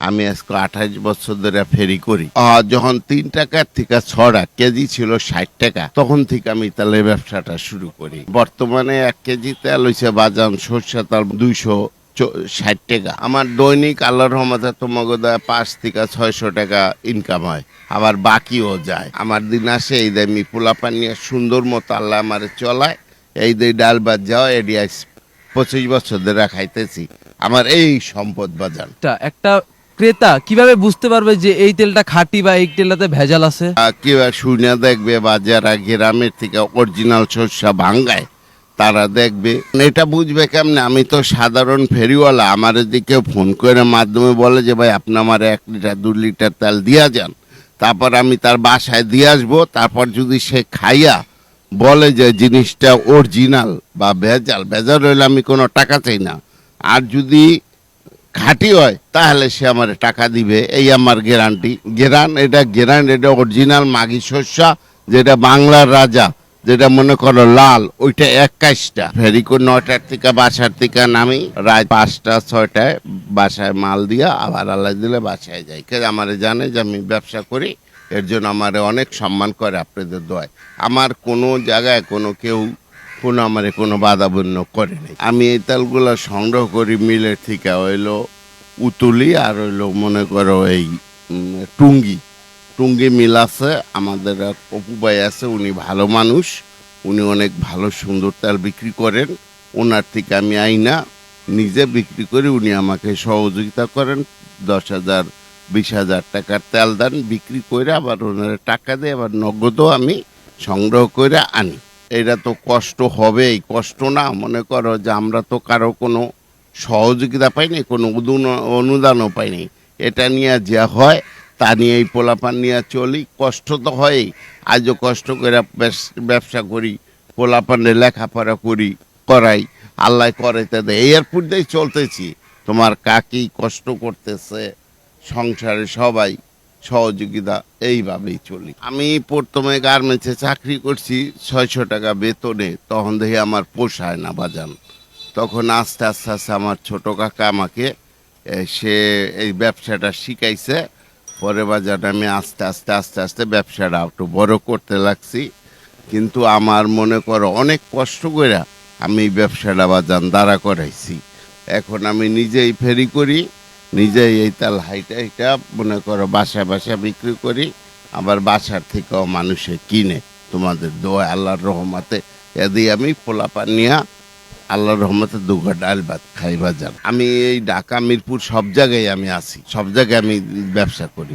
আমি আজকে 28 বছর ধরে ফেরি করি। যখন ৩ টাকার থেকে ৬ টাকা কেজি ছিল ৬০ টাকা, তখন থেকে আমি তেলের ব্যবসাটা শুরু করি। বর্তমানে ১ কেজি তেল হইছে বাজান সরষে তেল ২৬০ টাকা। আমার দৈনিক আল্লাহর রহমতে তোমাকে দেয় ৫ থেকে ৬০০ টাকা ইনকাম হয়, আবার বাকিও যায়। আমার দিন আসে এই দেয় আমি পোলাপান নিয়ে সুন্দর মতো আল্লাহ আমার চলায়, এই দেয় ডাল ভাত যাওয়া এডিয়া ২৫ বছর ধরে খাইতেছি। আমার এই সম্পদ বাজান। একটা ক্রেতা কিভাবে বুঝতে পারবে যে এই তেলটা খাঁটি বা এই তেলটাতে ভেজাল আছে? কেউ শুনে দেখবে বা যারা গ্রামের থেকে অরিজিনাল শস্য ভাঙ্গায় তারা দেখবে। এটা বুঝবে কেমনে? আমি তো সাধারণ ফেরিওয়ালা, আমার দিকে ফোন করে মাধ্যমে বলে যে ভাই আপনি আমার ১ লিটার ২ লিটার তেল দিয়া যান, তারপর আমি তার বাসায় দিয়ে আসবো। তারপর যদি সে খাইয়া বলে যে জিনিসটা অরিজিনাল বা ভেজাল, ভেজাল হইলে আমি কোনো টাকা চাই না। আর যদি খাঁটি হয় তাহলে সে আমার টাকা দিবে, এই আমার গ্যারান্টি। এটা অরিজিনাল মাগি শস্য, যেটা বাংলার রাজা, যেটা মনে করো লাল, ওইটা ২১টা। ফেরি করে ৯টার থেকে বাসার থেকে নামি, রাত ৫টা ৬টায় বাসায় মাল দিয়া আবার আল্লাহ দিলে বাসায় যাই। আমার জানে যে আমি ব্যবসা করি, এর জন্য আমার অনেক সম্মান করে আপনাদের দোয়ায়। আমার কোনো জায়গায় কেউ আমারে কোনো বাধা বন্য করে নাই। আমি এই তেলগুলো সংগ্রহ করি মিলের থেকে, হইলো উতুলি আর হইলো মনে করো এই টুঙ্গি মিল আছে। আমাদের এক অপু ভাই আছে, উনি ভালো মানুষ, উনি অনেক ভালো সুন্দর তেল বিক্রি করেন। ওনার থেকে আমি আইনা নিজে বিক্রি করি, উনি আমাকে সহযোগিতা করেন। ১০,০০০ ২০,০০০ টাকার তেল দেন, বিক্রি করে আবার ওনারা টাকা দেয়, আবার নগদও আমি সংগ্রহ করে আনি। এটা তো কষ্ট হবেই, কষ্ট না মনে করো যে আমরা তো কারো কোনো সহযোগিতা পাইনি, কোনো অনুদানও পাইনি। এটা নিয়ে যা হয় তা নিয়ে এই পোলাপান নিয়ে চলি। কষ্ট তো হয়ই, আজও কষ্ট করে ব্যবসা করি, পোলাপানে লেখাপড়া করাই, আল্লাহ করাইতে দেয়, এয়ারপোর্ট দিয়ে চলতেছি। তোমার কাকি কষ্ট করতেছে, সংসারে সবাই সহযোগিতা, এইভাবেই চলি। আমি প্রথমে গার্মেন্টসে চাকরি করছি ৬০০ টাকা বেতনে, তখন দেখি আমার পোষায় না বাজান। তখন আস্তে আস্তে আস্তে আমার ছোট কাকা আমাকে সে এই ব্যবসাটা শিখাইছে। পরে বাজার আমি আস্তে আস্তে আস্তে আস্তে ব্যবসাটা একটু বড় করতে লাগছি। কিন্তু আমার মনে করো অনেক কষ্ট করে আমি এই ব্যবসাটা বাজান দাঁড়া করাইছি। এখন আমি নিজেই ফেরি করি, নিজেই এই তেল হাইটা মনে করো বাসায় বাসায় বিক্রি করি, আবার বাসার থেকেও মানুষে কিনে। তোমাদের দোয়া আল্লাহর রহমতে এদি আমি পোলাপান নিয়া আল্লাহর রহমতে দুঘা ডাল ভাত খাই বাজার। আমি এই ঢাকা মিরপুর সব জায়গায় আমি আছি, সব জায়গায় আমি ব্যবসা করি।